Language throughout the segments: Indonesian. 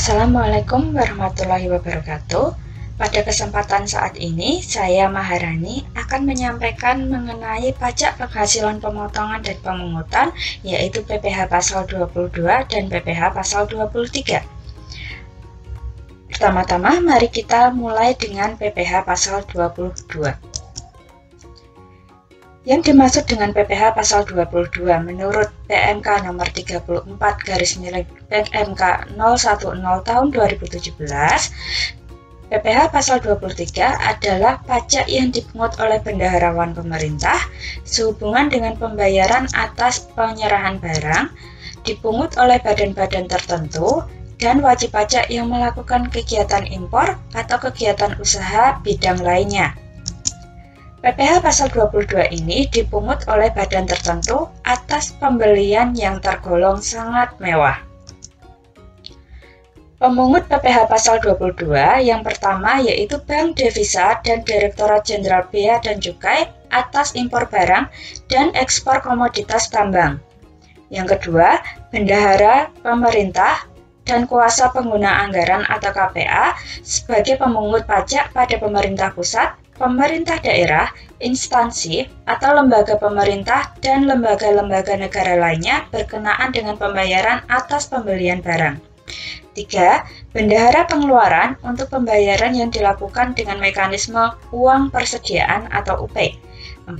Assalamualaikum warahmatullahi wabarakatuh. Pada kesempatan saat ini, saya Maharani akan menyampaikan mengenai pajak penghasilan pemotongan dan pemungutan, yaitu PPh pasal 22 dan PPh pasal 23. Pertama-tama, mari kita mulai dengan PPh pasal 22. Yang dimaksud dengan PPh pasal 22 menurut PMK nomor 34 PMK 010 tahun 2017, PPh pasal 23 adalah pajak yang dipungut oleh bendaharawan pemerintah sehubungan dengan pembayaran atas penyerahan barang, dipungut oleh badan-badan tertentu, dan wajib pajak yang melakukan kegiatan impor atau kegiatan usaha bidang lainnya. PPh pasal 22 ini dipungut oleh badan tertentu atas pembelian yang tergolong sangat mewah. Pemungut PPh pasal 22 yang pertama yaitu Bank Devisa dan Direktorat Jenderal Bea dan Cukai atas impor barang dan ekspor komoditas tambang. Yang kedua, bendahara pemerintah dan kuasa pengguna anggaran atau KPA sebagai pemungut pajak pada pemerintah pusat, pemerintah daerah, instansi, atau lembaga pemerintah dan lembaga-lembaga negara lainnya berkenaan dengan pembayaran atas pembelian barang. 3. Bendahara pengeluaran untuk pembayaran yang dilakukan dengan mekanisme uang persediaan atau UP. 4.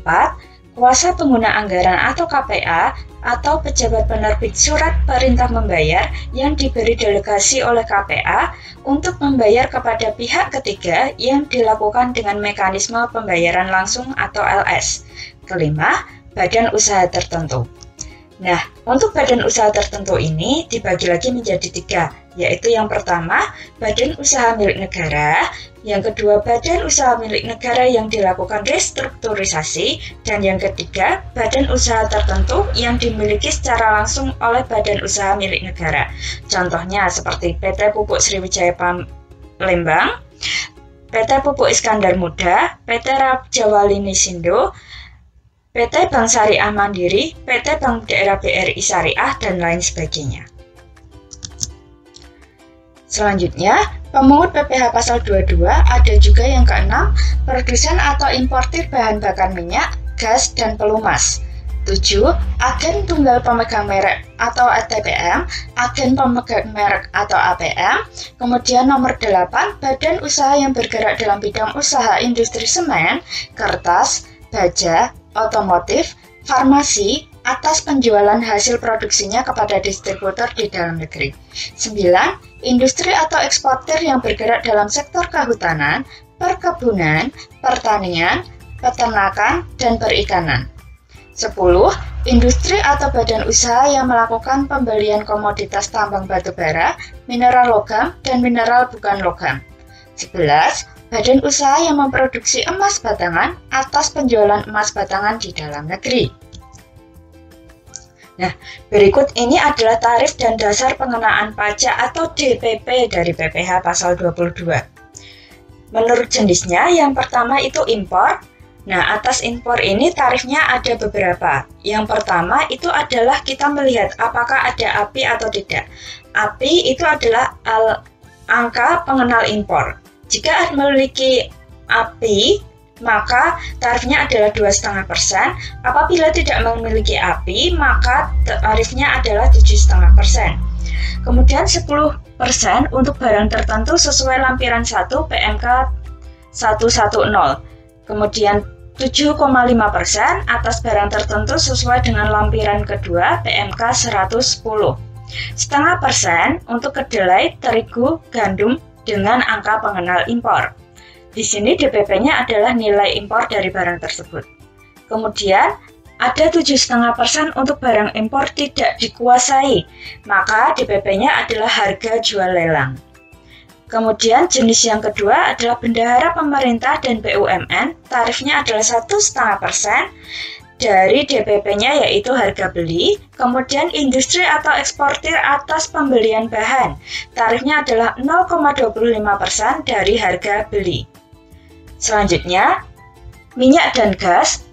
Kuasa pengguna anggaran atau KPA atau pejabat penerbit surat perintah membayar yang diberi delegasi oleh KPA untuk membayar kepada pihak ketiga yang dilakukan dengan mekanisme pembayaran langsung atau LS. Kelima, badan usaha tertentu. Nah, untuk badan usaha tertentu ini dibagi lagi menjadi 3, yaitu yang pertama, badan usaha milik negara, yang kedua, badan usaha milik negara yang dilakukan restrukturisasi, dan yang ketiga, badan usaha tertentu yang dimiliki secara langsung oleh badan usaha milik negara. Contohnya seperti PT Pupuk Sriwijaya Palembang, PT Pupuk Iskandar Muda, PT Raja Wali Nisindo, PT Bank Syariah Mandiri, PT Bank Daerah BRI Syariah, dan lain sebagainya. Selanjutnya, pemungut PPh pasal 22 ada juga yang keenam, produsen atau importir bahan bakar minyak, gas, dan pelumas. 7. Agen tunggal pemegang merek atau ATPM, agen pemegang merek atau APM. Kemudian nomor 8, badan usaha yang bergerak dalam bidang usaha industri semen, kertas, baja, otomotif, farmasi, atas penjualan hasil produksinya kepada distributor di dalam negeri. 9. Industri atau eksportir yang bergerak dalam sektor kehutanan, perkebunan, pertanian, peternakan, dan perikanan. 10. Industri atau badan usaha yang melakukan pembelian komoditas tambang batu bara, mineral logam, dan mineral bukan logam. 11. Badan usaha yang memproduksi emas batangan atas penjualan emas batangan di dalam negeri. Nah, berikut ini adalah tarif dan dasar pengenaan pajak atau DPP dari PPh pasal 22. Menurut jenisnya, yang pertama itu impor. Nah, atas impor ini tarifnya ada beberapa. Yang pertama itu adalah kita melihat apakah ada API atau tidak. API itu adalah angka pengenal impor. Jika memiliki API, maka tarifnya adalah 2,5%. Apabila tidak memiliki API, maka tarifnya adalah 7,5%. Kemudian 10% untuk barang tertentu sesuai lampiran 1 PMK 110. Kemudian 7,5% atas barang tertentu sesuai dengan lampiran kedua PMK 110. 0,5% untuk kedelai, terigu, gandum dengan angka pengenal impor. Di sini DPP-nya adalah nilai impor dari barang tersebut. Kemudian ada 7,5% untuk barang impor tidak dikuasai, maka DPP-nya adalah harga jual lelang. Kemudian jenis yang kedua adalah bendahara pemerintah dan BUMN, tarifnya adalah 1,5% dari DPP-nya yaitu harga beli. Kemudian industri atau eksportir atas pembelian bahan, tarifnya adalah 0,25% dari harga beli. Selanjutnya, minyak dan gas,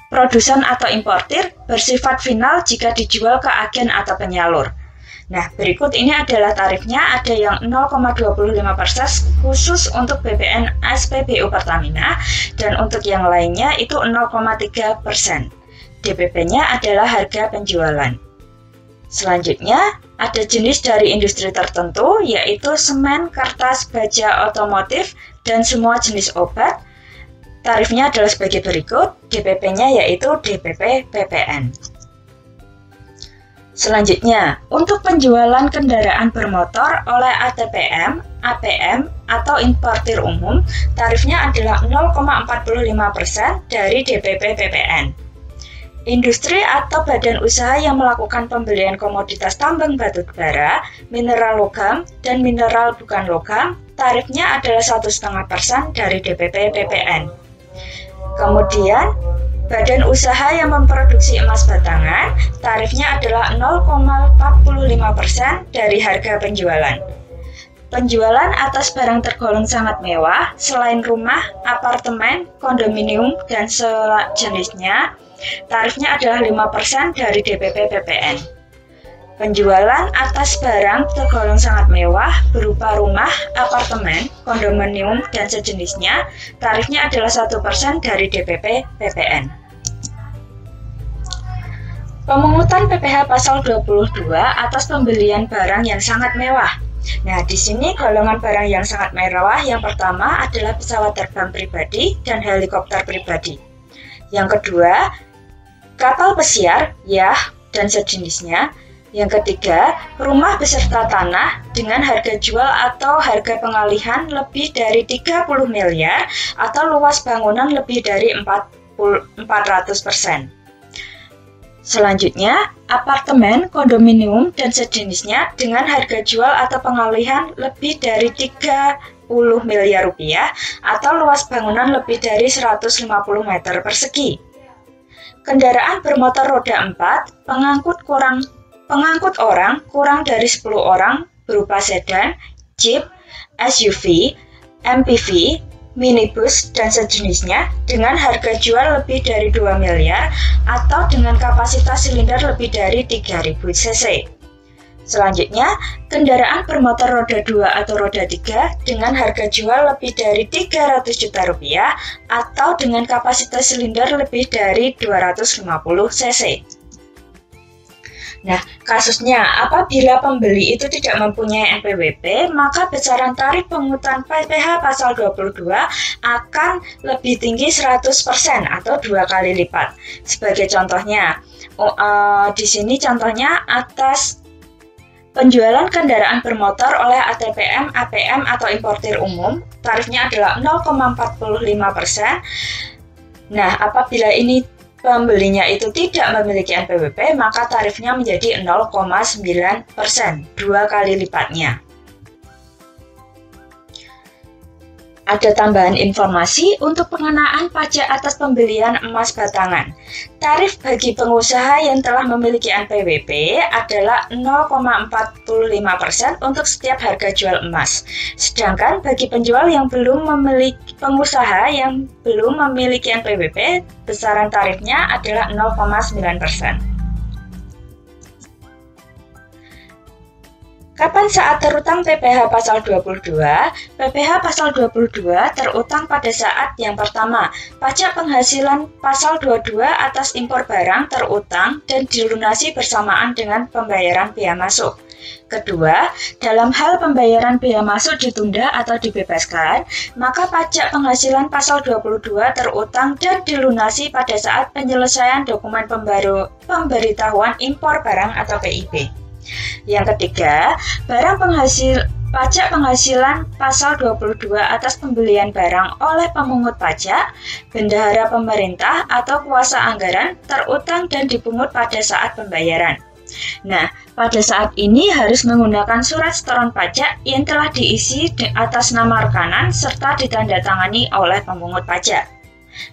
produsen atau importir bersifat final jika dijual ke agen atau penyalur. Nah, berikut ini adalah tarifnya, ada yang 0,25% khusus untuk BPN SPBU Pertamina, dan untuk yang lainnya itu 0,3%. DPP-nya adalah harga penjualan. Selanjutnya, ada jenis dari industri tertentu, yaitu semen, kertas, baja, otomotif, dan semua jenis obat. Tarifnya adalah sebagai berikut, DPP-nya yaitu DPP PPN. Selanjutnya, untuk penjualan kendaraan bermotor oleh ATPM, APM, atau importir umum, tarifnya adalah 0,45% dari DPP PPN. Industri atau badan usaha yang melakukan pembelian komoditas tambang batu bara, mineral logam, dan mineral bukan logam, tarifnya adalah 1,5% dari DPP PPN. Kemudian, badan usaha yang memproduksi emas batangan, tarifnya adalah 0,45% dari harga penjualan. Penjualan atas barang tergolong sangat mewah, selain rumah, apartemen, kondominium, dan sejenisnya, tarifnya adalah 5% dari DPP PPN. Penjualan atas barang tergolong sangat mewah berupa rumah, apartemen, kondominium, dan sejenisnya, tarifnya adalah 1% dari DPP PPN. Pemungutan PPh pasal 22 atas pembelian barang yang sangat mewah. Nah, di sini golongan barang yang sangat mewah yang pertama adalah pesawat terbang pribadi dan helikopter pribadi. Yang kedua, kapal pesiar, yacht, dan sejenisnya. Yang ketiga, rumah beserta tanah dengan harga jual atau harga pengalihan lebih dari 30 miliar atau luas bangunan lebih dari 400%. Selanjutnya, apartemen, kondominium, dan sejenisnya dengan harga jual atau pengalihan lebih dari 30 miliar rupiah atau luas bangunan lebih dari 150 meter persegi. Kendaraan bermotor roda 4, pengangkut orang kurang dari 10 orang berupa sedan, jeep, SUV, MPV, minibus, dan sejenisnya dengan harga jual lebih dari 2 miliar atau dengan kapasitas silinder lebih dari 3000 cc. Selanjutnya, kendaraan bermotor roda 2 atau roda 3 dengan harga jual lebih dari 300 juta rupiah atau dengan kapasitas silinder lebih dari 250 cc. Nah, kasusnya apabila pembeli itu tidak mempunyai NPWP, maka besaran tarif pungutan PPh pasal 22 akan lebih tinggi 100% atau 2 kali lipat. Sebagai contohnya, di sini contohnya atas penjualan kendaraan bermotor oleh ATPM, APM, atau importir umum, tarifnya adalah 0,45%. Nah, apabila ini pembelinya itu tidak memiliki NPWP, maka tarifnya menjadi 0,9%, 2 kali lipatnya. Ada tambahan informasi untuk pengenaan pajak atas pembelian emas batangan. Tarif bagi pengusaha yang telah memiliki NPWP adalah 0,45% untuk setiap harga jual emas. Sedangkan bagi penjual yang pengusaha yang belum memiliki NPWP, besaran tarifnya adalah 0,9%. Kapan saat terutang PPh pasal 22? PPh pasal 22 terutang pada saat yang pertama, pajak penghasilan pasal 22 atas impor barang terutang dan dilunasi bersamaan dengan pembayaran bea masuk. Kedua, dalam hal pembayaran bea masuk ditunda atau dibebaskan, maka pajak penghasilan pasal 22 terutang dan dilunasi pada saat penyelesaian dokumen pemberitahuan impor barang atau PIB. Yang ketiga, pajak penghasilan pasal 22 atas pembelian barang oleh pemungut pajak, bendahara pemerintah, atau kuasa anggaran terutang dan dipungut pada saat pembayaran. Nah, pada saat ini harus menggunakan surat setoran pajak yang telah diisi atas nama rekanan serta ditandatangani oleh pemungut pajak.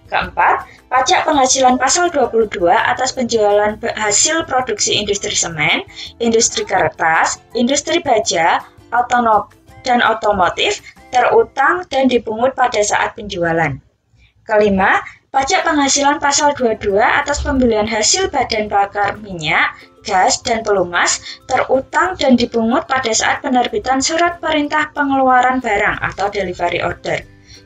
Keempat, pajak penghasilan pasal 22 atas penjualan hasil produksi industri semen, industri kertas, industri baja, dan otomotif terutang dan dipungut pada saat penjualan. Kelima, Pajak penghasilan pasal 22 atas pembelian hasil badan bakar minyak, gas, dan pelumas terutang dan dipungut pada saat penerbitan surat perintah pengeluaran barang atau delivery order.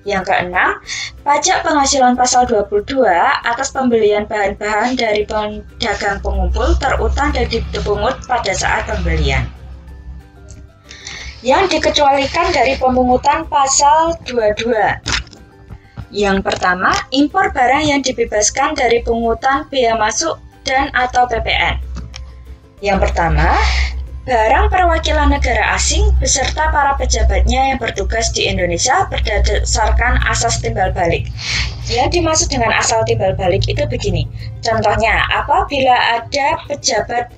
Yang keenam, pajak penghasilan pasal 22 atas pembelian bahan-bahan dari pedagang pengumpul terutang dan dipungut pada saat pembelian. Yang dikecualikan dari pemungutan pasal 22. Yang pertama, impor barang yang dibebaskan dari pungutan bea masuk dan atau PPN. Yang pertama, barang perwakilan negara asing beserta para pejabatnya yang bertugas di Indonesia berdasarkan asas timbal balik. Yang dimaksud dengan asal timbal balik itu begini. Contohnya, apabila ada pejabat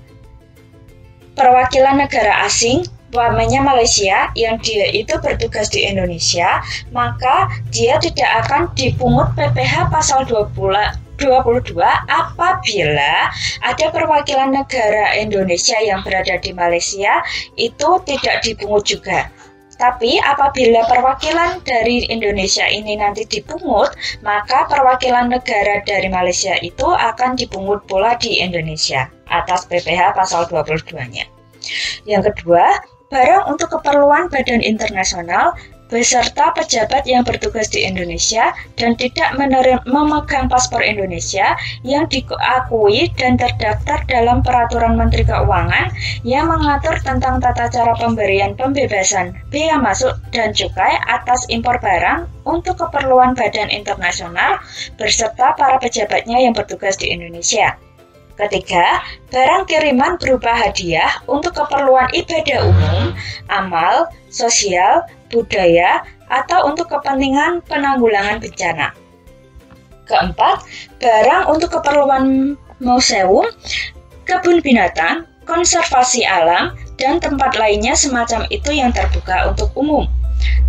perwakilan negara asing, umpamanya Malaysia, yang dia itu bertugas di Indonesia, maka dia tidak akan dipungut PPh pasal 22 apabila ada perwakilan negara Indonesia yang berada di Malaysia itu tidak dipungut juga. Tapi apabila perwakilan dari Indonesia ini nanti dipungut, maka perwakilan negara dari Malaysia itu akan dipungut pula di Indonesia atas PPh pasal 22-nya. Yang kedua, barang untuk keperluan badan internasional beserta pejabat yang bertugas di Indonesia dan tidak memegang paspor Indonesia yang diakui dan terdaftar dalam Peraturan Menteri Keuangan yang mengatur tentang tata cara pemberian pembebasan bea masuk dan cukai atas impor barang untuk keperluan badan internasional beserta para pejabatnya yang bertugas di Indonesia. Ketiga, barang kiriman berupa hadiah untuk keperluan ibadah umum, amal, sosial, budaya, atau untuk kepentingan penanggulangan bencana. Keempat, barang untuk keperluan museum, kebun binatang, konservasi alam, dan tempat lainnya semacam itu yang terbuka untuk umum.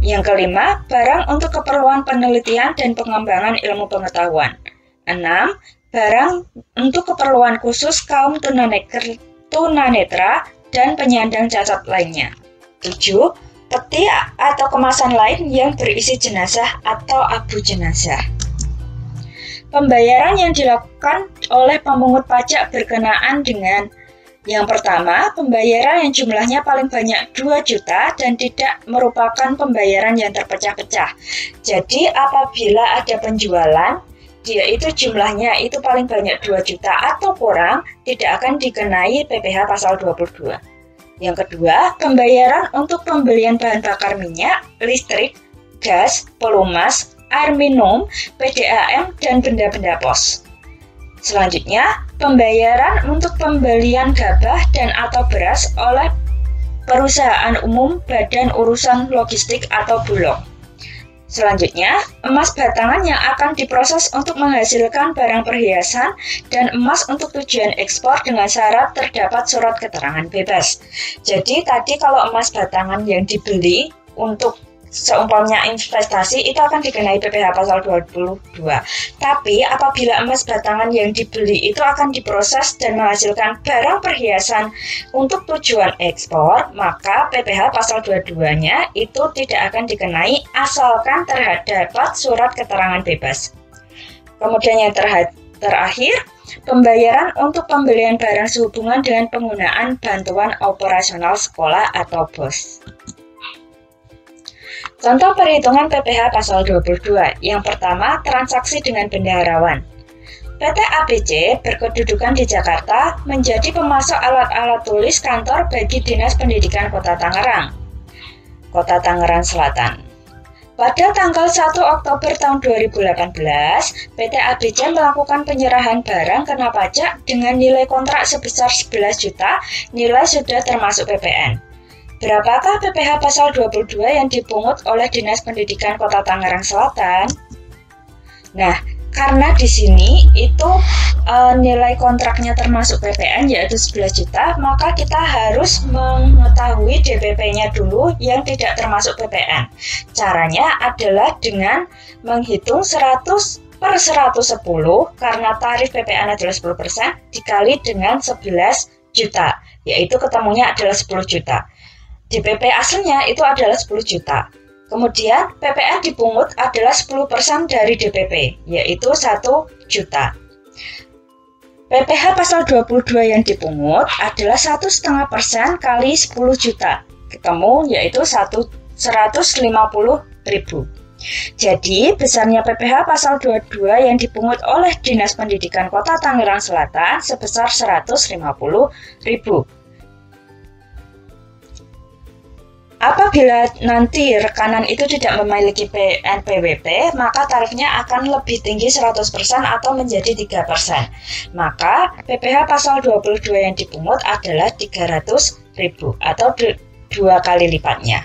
Yang kelima, barang untuk keperluan penelitian dan pengembangan ilmu pengetahuan. 6. Barang untuk keperluan khusus kaum tunanetra dan penyandang cacat lainnya. 7. Peti atau kemasan lain yang berisi jenazah atau abu jenazah. Pembayaran yang dilakukan oleh pemungut pajak berkenaan dengan yang pertama, pembayaran yang jumlahnya paling banyak 2 juta dan tidak merupakan pembayaran yang terpecah-pecah. Jadi apabila ada penjualan, dia itu jumlahnya itu paling banyak 2 juta atau kurang, tidak akan dikenai PPh pasal 22. Yang kedua, pembayaran untuk pembelian bahan bakar minyak, listrik, gas, pelumas, air minum, PDAM, dan benda-benda pos. Selanjutnya, pembayaran untuk pembelian gabah dan atau beras oleh perusahaan umum badan urusan logistik atau bulog. Selanjutnya, emas batangan yang akan diproses untuk menghasilkan barang perhiasan dan emas untuk tujuan ekspor dengan syarat terdapat surat keterangan bebas. Jadi tadi kalau emas batangan yang dibeli untuk seumpamanya investasi itu akan dikenai PPh pasal 22. Tapi apabila emas batangan yang dibeli itu akan diproses dan menghasilkan barang perhiasan untuk tujuan ekspor, maka PPh pasal 22-nya itu tidak akan dikenai asalkan terdapat surat keterangan bebas. Kemudian yang terakhir, pembayaran untuk pembelian barang sehubungan dengan penggunaan bantuan operasional sekolah atau BOS. Contoh perhitungan PPh pasal 22. Yang pertama, transaksi dengan bendaharawan. PT ABC berkedudukan di Jakarta menjadi pemasok alat-alat tulis kantor bagi Dinas Pendidikan Kota Tangerang, Kota Tangerang Selatan. Pada tanggal 1 Oktober tahun 2018, PT ABC melakukan penyerahan barang kena pajak dengan nilai kontrak sebesar 11 juta, nilai sudah termasuk PPN. Berapakah PPh pasal 22 yang dipungut oleh Dinas Pendidikan Kota Tangerang Selatan? Nah, karena di sini itu nilai kontraknya termasuk PPN yaitu 11 juta, maka kita harus mengetahui DPP-nya dulu yang tidak termasuk PPN. Caranya adalah dengan menghitung 100 per 110 karena tarif PPN adalah 10% dikali dengan 11 juta, yaitu ketemunya adalah 10 juta. DPP aslinya itu adalah 10 juta. Kemudian PPN dipungut adalah 10% dari DPP, yaitu 1 juta. PPh pasal 22 yang dipungut adalah 1,5% kali 10 juta, ketemu yaitu 150.000. Jadi, besarnya PPh pasal 22 yang dipungut oleh Dinas Pendidikan Kota Tangerang Selatan sebesar 150.000. Apabila nanti rekanan itu tidak memiliki NPWP, maka tarifnya akan lebih tinggi 100% atau menjadi 3%. Maka PPh pasal 22 yang dipungut adalah 300.000 atau 2 kali lipatnya.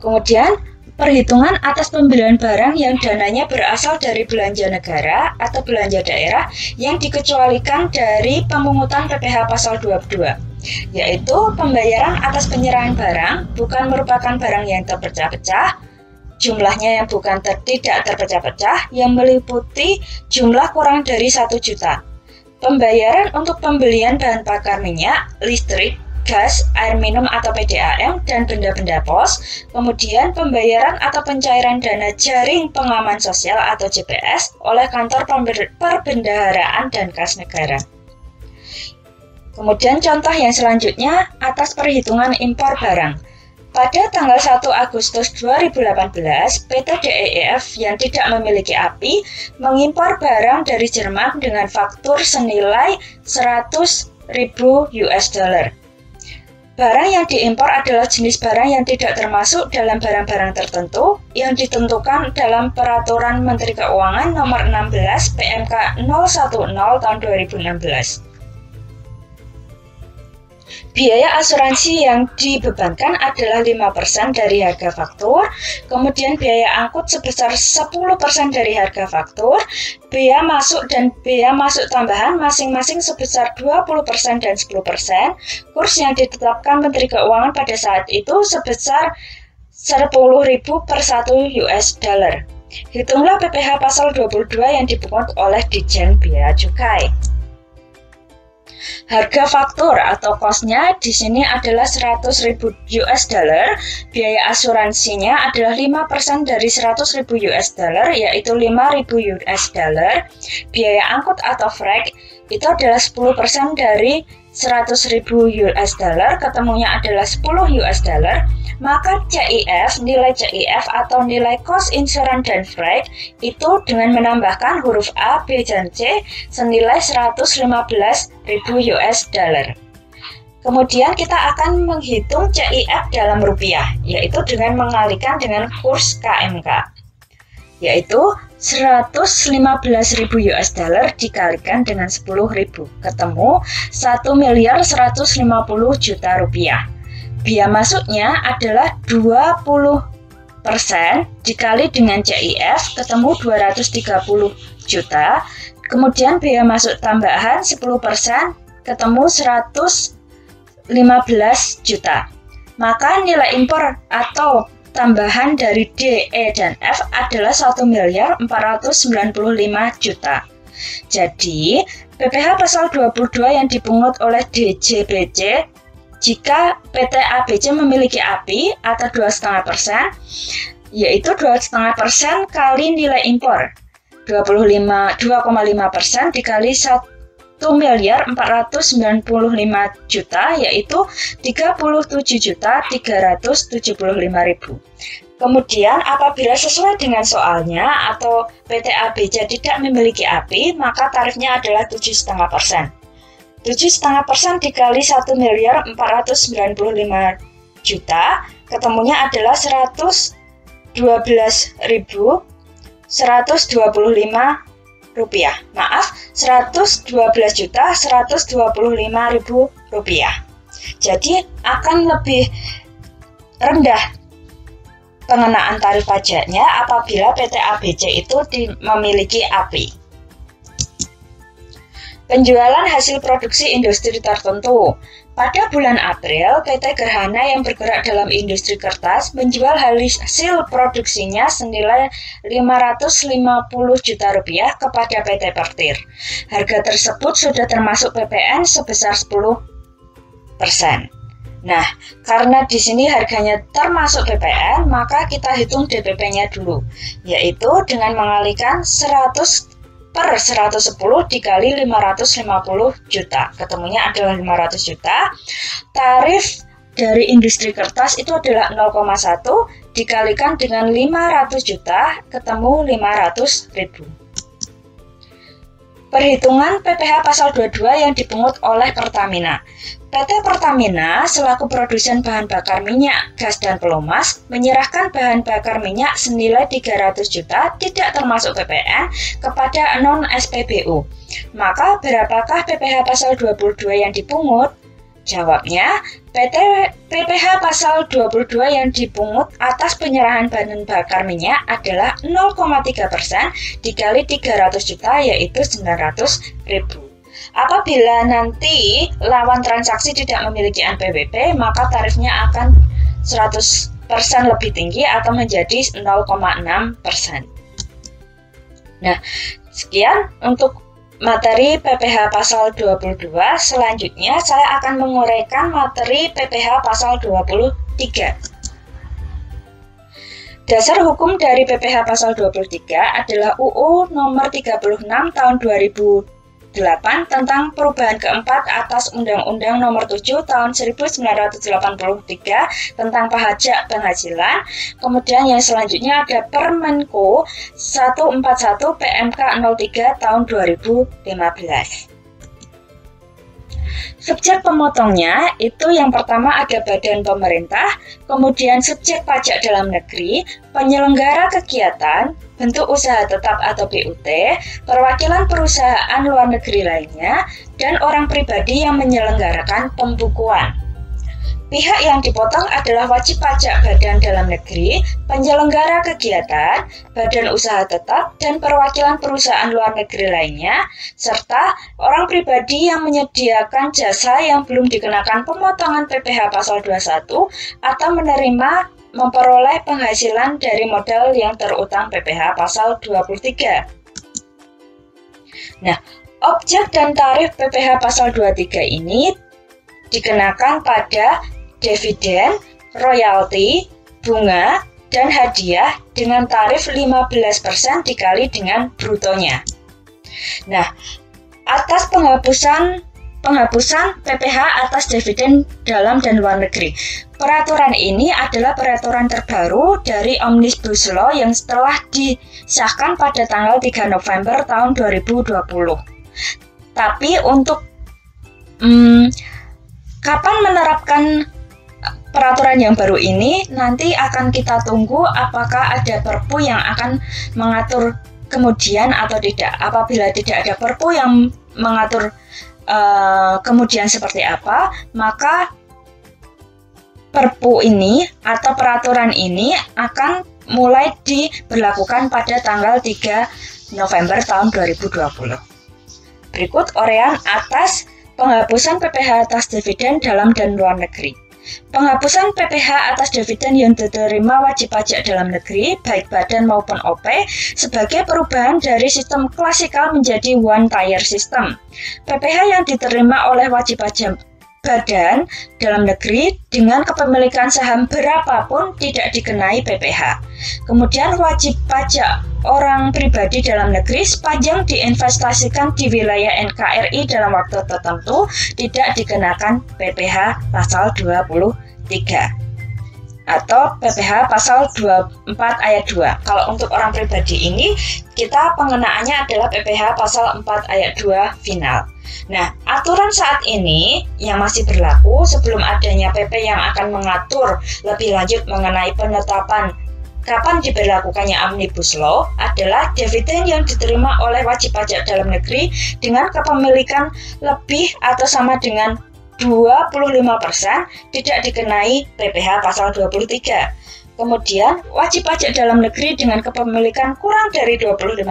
Kemudian, perhitungan atas pembelian barang yang dananya berasal dari belanja negara atau belanja daerah yang dikecualikan dari pemungutan PPh pasal 22, yaitu pembayaran atas penyerahan barang bukan merupakan barang yang terpecah-pecah, jumlahnya yang bukan tidak terpecah-pecah, yang meliputi jumlah kurang dari 1 juta. Pembayaran untuk pembelian bahan bakar minyak, listrik, gas, air minum atau PDAM, dan benda-benda pos, kemudian pembayaran atau pencairan dana jaring pengaman sosial atau JPS oleh kantor perbendaharaan dan kas negara. Kemudian contoh yang selanjutnya atas perhitungan impor barang. Pada tanggal 1 Agustus 2018, PT DEEF yang tidak memiliki API mengimpor barang dari Jerman dengan faktur senilai 100.000 US dollar. Barang yang diimpor adalah jenis barang yang tidak termasuk dalam barang-barang tertentu yang ditentukan dalam Peraturan Menteri Keuangan Nomor 16 PMK 010 Tahun 2016. Biaya asuransi yang dibebankan adalah 5% dari harga faktur, kemudian biaya angkut sebesar 10% dari harga faktur, bea masuk dan bea masuk tambahan masing-masing sebesar 20% dan 10%, kurs yang ditetapkan Menteri Keuangan pada saat itu sebesar 10.000 per 1 US dollar. Hitunglah PPh pasal 22 yang dipungut oleh Ditjen Bea Cukai. Harga faktur atau cost-nya di sini adalah 100.000 US dollar, biaya asuransinya adalah 5% dari 100.000 US dollar, yaitu 5.000 US dollar, biaya angkut atau freight itu adalah 10% dari 100.000 US dollar, ketemunya adalah 10 US dollar, maka CIF, nilai CIF atau nilai cost insurance dan freight itu dengan menambahkan huruf A, B, dan C senilai 115.000 US dollar. Kemudian kita akan menghitung CIF dalam rupiah, yaitu dengan mengalihkan dengan kurs KMK, yaitu 115.000 US dollar dikalikan dengan 10.000, ketemu 1.150 juta rupiah. Biaya masuknya adalah 20% dikali dengan CIF, ketemu 230 juta. Kemudian biaya masuk tambahan 10%, ketemu 115 juta. Maka nilai impor atau tambahan dari D, E, dan F adalah 1.495 juta. Jadi, PPh pasal 22 yang dipungut oleh DJBC jika PT ABC memiliki API atau 2,5%, yaitu 2,5% kali nilai impor, 2,5% dikali 1.495 juta, yaitu 37.375.000. Kemudian apabila sesuai dengan soalnya atau PT ABC tidak memiliki API, maka tarifnya adalah 7,5%. 7,5% dikali 1.495 juta, ketemunya adalah 112.125 rupiah. Maaf, 112.125.000 rupiah. Jadi akan lebih rendah pengenaan tarif pajaknya apabila PT ABC itu memiliki API. Penjualan hasil produksi industri tertentu. Pada bulan April, PT Gerhana yang bergerak dalam industri kertas menjual hasil produksinya senilai 550 juta rupiah kepada PT Pertir. Harga tersebut sudah termasuk PPN sebesar 10%. Nah, karena di sini harganya termasuk PPN, maka kita hitung DPP-nya dulu, yaitu dengan mengalihkan 100 per 110 dikali 550 juta. Ketemunya adalah 500 juta. Tarif dari industri kertas itu adalah 0,1 dikalikan dengan 500 juta, ketemu 500.000. Perhitungan PPh pasal 22 yang dipungut oleh Pertamina. PT Pertamina selaku produsen bahan bakar minyak, gas, dan pelumas menyerahkan bahan bakar minyak senilai 300 juta tidak termasuk PPN kepada non-SPBU. Maka berapakah PPh pasal 22 yang dipungut? Jawabnya, PPh pasal 22 yang dipungut atas penyerahan bahan bakar minyak adalah 0,3% dikali 300 juta, yaitu 900.000. Apabila nanti lawan transaksi tidak memiliki NPWP, maka tarifnya akan 100% lebih tinggi atau menjadi 0,6%. Nah, sekian untuk materi PPh pasal 22. Selanjutnya saya akan menguraikan materi PPh pasal 23. Dasar hukum dari PPh pasal 23 adalah UU nomor 36 tahun 2008 tentang perubahan keempat atas Undang-Undang nomor 7 tahun 1983 tentang pajak penghasilan. Kemudian yang selanjutnya ada Permenko 141 PMK 03 tahun 2015. Subjek pemotongnya itu yang pertama ada badan pemerintah, kemudian subjek pajak dalam negeri, penyelenggara kegiatan, bentuk usaha tetap atau BUT, perwakilan perusahaan luar negeri lainnya, dan orang pribadi yang menyelenggarakan pembukuan. Pihak yang dipotong adalah wajib pajak badan dalam negeri, penyelenggara kegiatan, badan usaha tetap, dan perwakilan perusahaan luar negeri lainnya, serta orang pribadi yang menyediakan jasa yang belum dikenakan pemotongan PPh pasal 21 atau menerima memperoleh penghasilan dari modal yang terutang PPh pasal 23. Nah, objek dan tarif PPh pasal 23 ini dikenakan pada dividen, royalti, bunga, dan hadiah dengan tarif 15% dikali dengan brutonya. Nah, atas penghapusan PPh atas dividen dalam dan luar negeri. Peraturan ini adalah peraturan terbaru dari Omnibus Law yang setelah disahkan pada tanggal 3 November tahun 2020. Tapi untuk kapan menerapkan peraturan yang baru ini, nanti akan kita tunggu apakah ada Perpu yang akan mengatur kemudian atau tidak. Apabila tidak ada Perpu yang mengatur kemudian seperti apa, maka Perpu ini atau peraturan ini akan mulai diberlakukan pada tanggal 3 November tahun 2020. Berikut uraian atas penghapusan PPh atas dividen dalam dan luar negeri. Penghapusan PPh atas dividen yang diterima wajib pajak dalam negeri, baik badan maupun OP, sebagai perubahan dari sistem klasikal menjadi one-tier system. PPh yang diterima oleh wajib pajak badan dalam negeri dengan kepemilikan saham berapapun tidak dikenai PPh. Kemudian wajib pajak orang pribadi dalam negeri sepanjang diinvestasikan di wilayah NKRI dalam waktu tertentu tidak dikenakan PPh pasal 23 atau PPh pasal 24 ayat 2. Kalau untuk orang pribadi ini kita pengenaannya adalah PPh pasal 4 ayat 2 final. Nah, aturan saat ini yang masih berlaku sebelum adanya PP yang akan mengatur lebih lanjut mengenai penetapan kapan diberlakukannya Omnibus Law adalah dividen yang diterima oleh wajib pajak dalam negeri dengan kepemilikan lebih atau sama dengan 25% tidak dikenai PPh pasal 23. Kemudian, wajib pajak dalam negeri dengan kepemilikan kurang dari 25%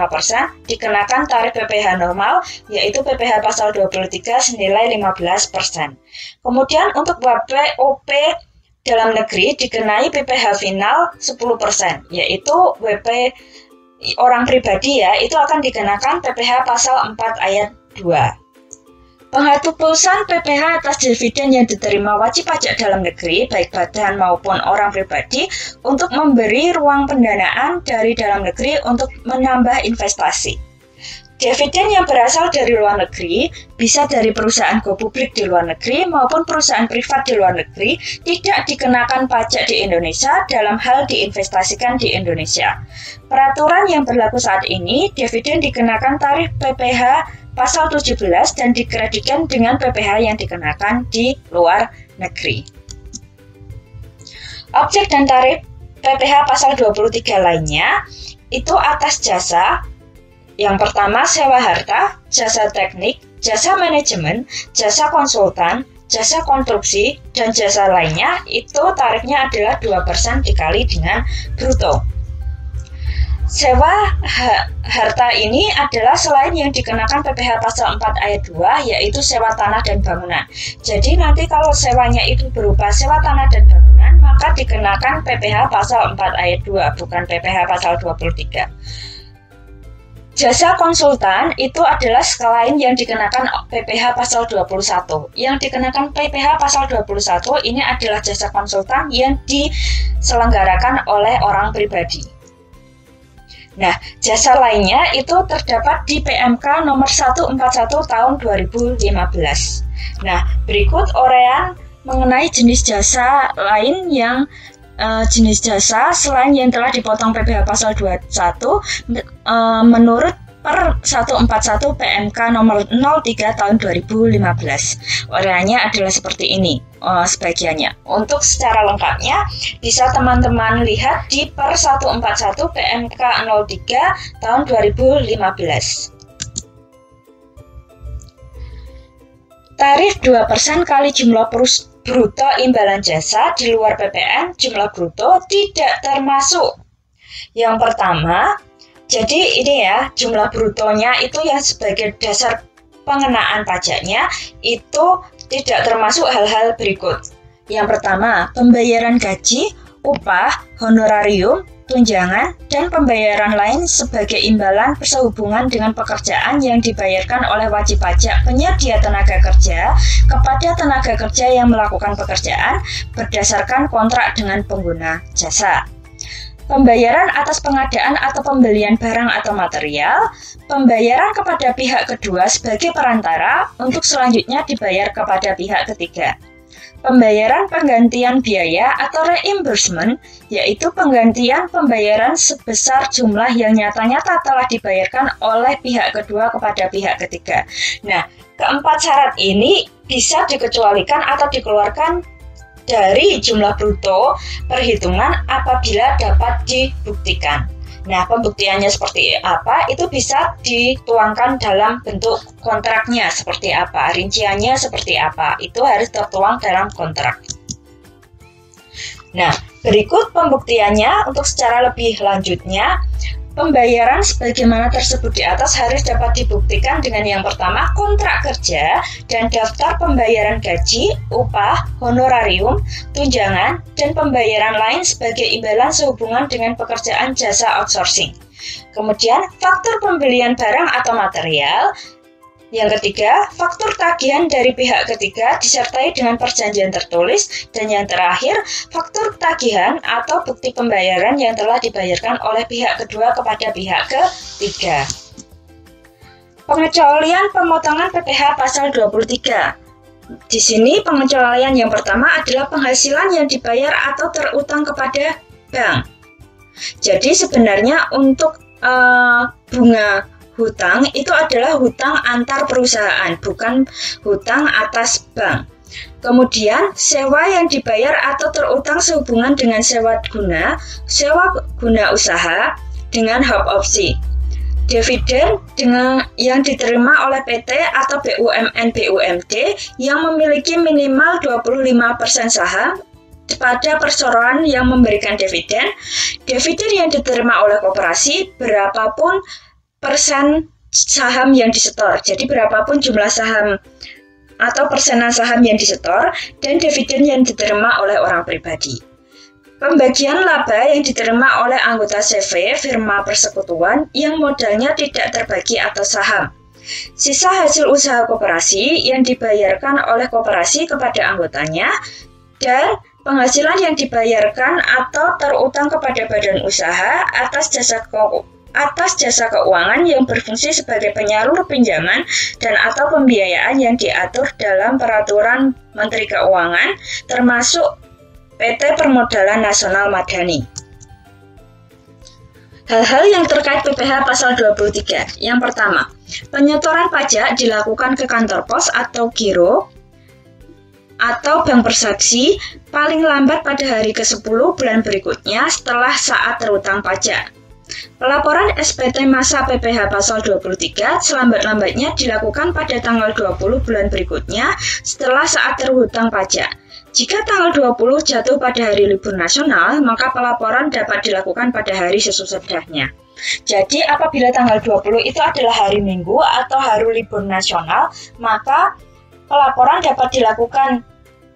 dikenakan tarif PPh normal, yaitu PPh pasal 23 senilai 15%. Kemudian, untuk WP dalam negeri dikenai PPh final 10%, yaitu WP orang pribadi ya, itu akan dikenakan PPh pasal 4 ayat 2. Penghapusan PPh atas dividen yang diterima wajib pajak dalam negeri, baik badan maupun orang pribadi, untuk memberi ruang pendanaan dari dalam negeri untuk menambah investasi. Dividen yang berasal dari luar negeri, bisa dari perusahaan go publik di luar negeri maupun perusahaan privat di luar negeri, tidak dikenakan pajak di Indonesia dalam hal diinvestasikan di Indonesia. Peraturan yang berlaku saat ini, dividen dikenakan tarif PPh pasal 17 dan dikreditkan dengan PPh yang dikenakan di luar negeri. Objek dan tarif PPh pasal 23 lainnya itu atas jasa. Yang pertama, sewa harta, jasa teknik, jasa manajemen, jasa konsultan, jasa konstruksi, dan jasa lainnya, itu tarifnya adalah 2% dikali dengan bruto. Sewa harta ini adalah selain yang dikenakan PPh pasal 4 ayat 2, yaitu sewa tanah dan bangunan. Jadi nanti kalau sewanya itu berupa sewa tanah dan bangunan, maka dikenakan PPh pasal 4 ayat 2, bukan PPh pasal 23. Jasa konsultan itu adalah selain yang dikenakan PPh pasal 21. Yang dikenakan PPh pasal 21 ini adalah jasa konsultan yang diselenggarakan oleh orang pribadi. Nah, jasa lainnya itu terdapat di PMK nomor 141 tahun 2015. Nah, berikut uraian mengenai jenis jasa lain yang jenis jasa selain yang telah dipotong PPh pasal 21 menurut per 141 PMK nomor 03 tahun 2015. Uraiannya adalah seperti ini sebagiannya. Untuk secara lengkapnya bisa teman-teman lihat di per 141 PMK 03 tahun 2015. Tarif 2% kali jumlah bruto imbalan jasa di luar PPN jumlah bruto tidak termasuk. Yang pertama, jadi ini ya, jumlah brutonya itu yang sebagai dasar pengenaan pajaknya itu tidak termasuk hal-hal berikut. Yang pertama, pembayaran gaji, upah, honorarium, tunjangan, dan pembayaran lain sebagai imbalan sehubungan dengan pekerjaan yang dibayarkan oleh wajib pajak penyedia tenaga kerja kepada tenaga kerja yang melakukan pekerjaan berdasarkan kontrak dengan pengguna jasa. Pembayaran atas pengadaan atau pembelian barang atau material, pembayaran kepada pihak kedua sebagai perantara untuk selanjutnya dibayar kepada pihak ketiga. Pembayaran penggantian biaya atau reimbursement, yaitu penggantian pembayaran sebesar jumlah yang nyata-nyata telah dibayarkan oleh pihak kedua kepada pihak ketiga. Nah, keempat syarat ini bisa dikecualikan atau dikeluarkan dari jumlah bruto perhitungan apabila dapat dibuktikan. Nah, pembuktiannya seperti apa? Itu bisa dituangkan dalam bentuk kontraknya seperti apa, rinciannya seperti apa. Itu harus tertuang dalam kontrak. Nah, berikut pembuktiannya untuk secara lebih lanjutnya. Pembayaran sebagaimana tersebut di atas harus dapat dibuktikan dengan yang pertama, kontrak kerja dan daftar pembayaran gaji, upah, honorarium, tunjangan, dan pembayaran lain sebagai imbalan sehubungan dengan pekerjaan jasa outsourcing. Kemudian, faktur pembelian barang atau material. Yang ketiga, faktur tagihan dari pihak ketiga disertai dengan perjanjian tertulis. Dan yang terakhir, faktur tagihan atau bukti pembayaran yang telah dibayarkan oleh pihak kedua kepada pihak ketiga. Pengecualian pemotongan PPh pasal 23. Di sini pengecualian yang pertama adalah penghasilan yang dibayar atau terutang kepada bank. Jadi sebenarnya untuk bunga hutang itu adalah hutang antar perusahaan, bukan hutang atas bank. Kemudian, sewa yang dibayar atau terutang sehubungan dengan sewa guna usaha dengan hak opsi. Dividen yang diterima oleh PT atau BUMN/BUMD yang memiliki minimal 25% saham pada perseroan yang memberikan dividen. Dividen yang diterima oleh koperasi berapapun persen saham yang disetor, jadi berapapun jumlah saham atau persenan saham yang disetor, dan dividen yang diterima oleh orang pribadi. Pembagian laba yang diterima oleh anggota CV firma persekutuan yang modalnya tidak terbagi atas saham. Sisa hasil usaha koperasi yang dibayarkan oleh koperasi kepada anggotanya dan penghasilan yang dibayarkan atau terutang kepada badan usaha atas jasa keuangan yang berfungsi sebagai penyalur pinjaman dan atau pembiayaan yang diatur dalam Peraturan Menteri Keuangan termasuk PT Permodalan Nasional Madani. Hal-hal yang terkait PPh pasal 23. Yang pertama, penyetoran pajak dilakukan ke kantor pos atau giro atau bank persaksi paling lambat pada hari ke-10 bulan berikutnya setelah saat terutang pajak. Pelaporan SPT masa PPh pasal 23 selambat-lambatnya dilakukan pada tanggal 20 bulan berikutnya setelah saat terhutang pajak. Jika tanggal 20 jatuh pada hari libur nasional, maka pelaporan dapat dilakukan pada hari sesudahnya. Jadi, apabila tanggal 20 itu adalah hari Minggu atau hari libur nasional, maka pelaporan dapat dilakukan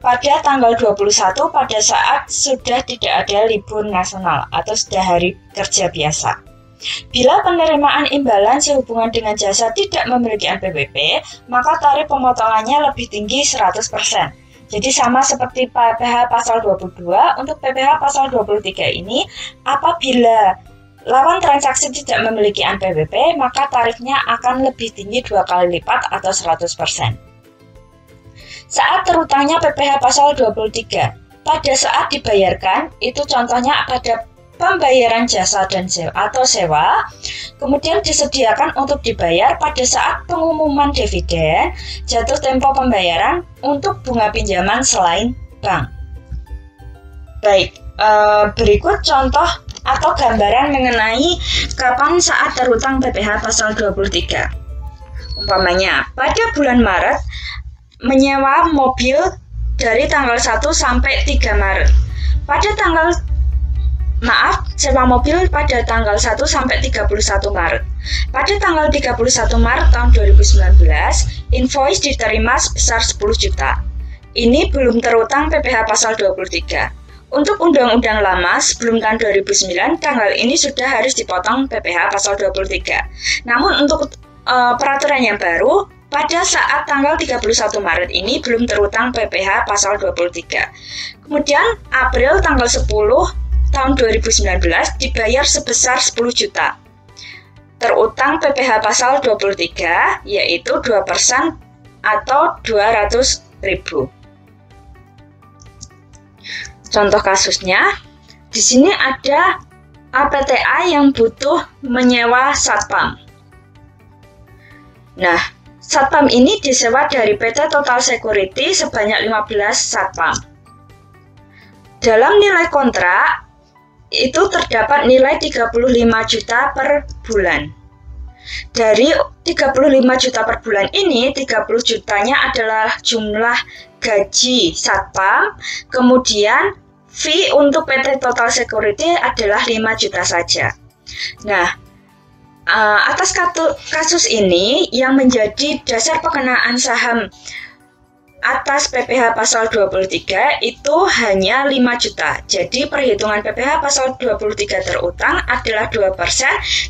pada tanggal 21 pada saat sudah tidak ada libur nasional atau sudah hari kerja biasa. Bila penerimaan imbalan sehubungan dengan jasa tidak memiliki NPWP, maka tarif pemotongannya lebih tinggi 100%. Jadi sama seperti PPh pasal 22, untuk PPh pasal 23 ini, apabila lawan transaksi tidak memiliki NPWP, maka tarifnya akan lebih tinggi 2 kali lipat atau 100%. Saat terutangnya PPh pasal 23, pada saat dibayarkan, itu contohnya pada pembayaran jasa dan sewa, kemudian disediakan untuk dibayar pada saat pengumuman dividen, jatuh tempo pembayaran untuk bunga pinjaman selain bank. Baik, berikut contoh atau gambaran mengenai kapan saat terutang PPh pasal 23. Umpamanya, pada bulan Maret menyewa mobil dari tanggal 1 sampai 3 Maret. Sewa mobil pada tanggal 1 sampai 31 Maret. Pada tanggal 31 Maret tahun 2019, invoice diterima sebesar 10 juta. Ini belum terutang PPh pasal 23. Untuk undang-undang lama sebelum tahun 2009, tanggal ini sudah harus dipotong PPh pasal 23. Namun untuk peraturan yang baru, pada saat tanggal 31 Maret ini belum terutang PPh pasal 23. Kemudian April tanggal 10 tahun 2019 dibayar sebesar 10 juta. Terutang PPh pasal 23 yaitu 2% atau 200.000. Contoh kasusnya, di sini ada APTA yang butuh menyewa satpam. Nah, satpam ini disewa dari PT Total Security sebanyak 15 satpam. Dalam nilai kontrak, itu terdapat nilai 35 juta per bulan. Dari 35 juta per bulan ini, 30 jutanya adalah jumlah gaji satpam, kemudian fee untuk PT Total Security adalah 5 juta saja. Nah, atas kasus ini yang menjadi dasar pengenaan saham atas PPh pasal 23 itu hanya 5 juta. Jadi perhitungan PPh pasal 23 terutang adalah 2%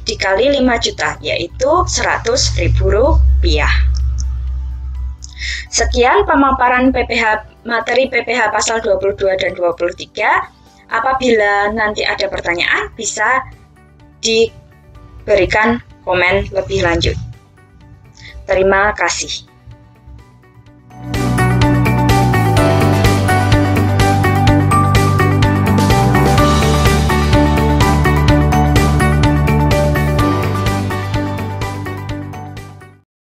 dikali 5 juta, yaitu Rp100.000. Sekian pemaparan materi PPh pasal 22 dan 23. Apabila nanti ada pertanyaan, bisa diberikan komen lebih lanjut. Terima kasih.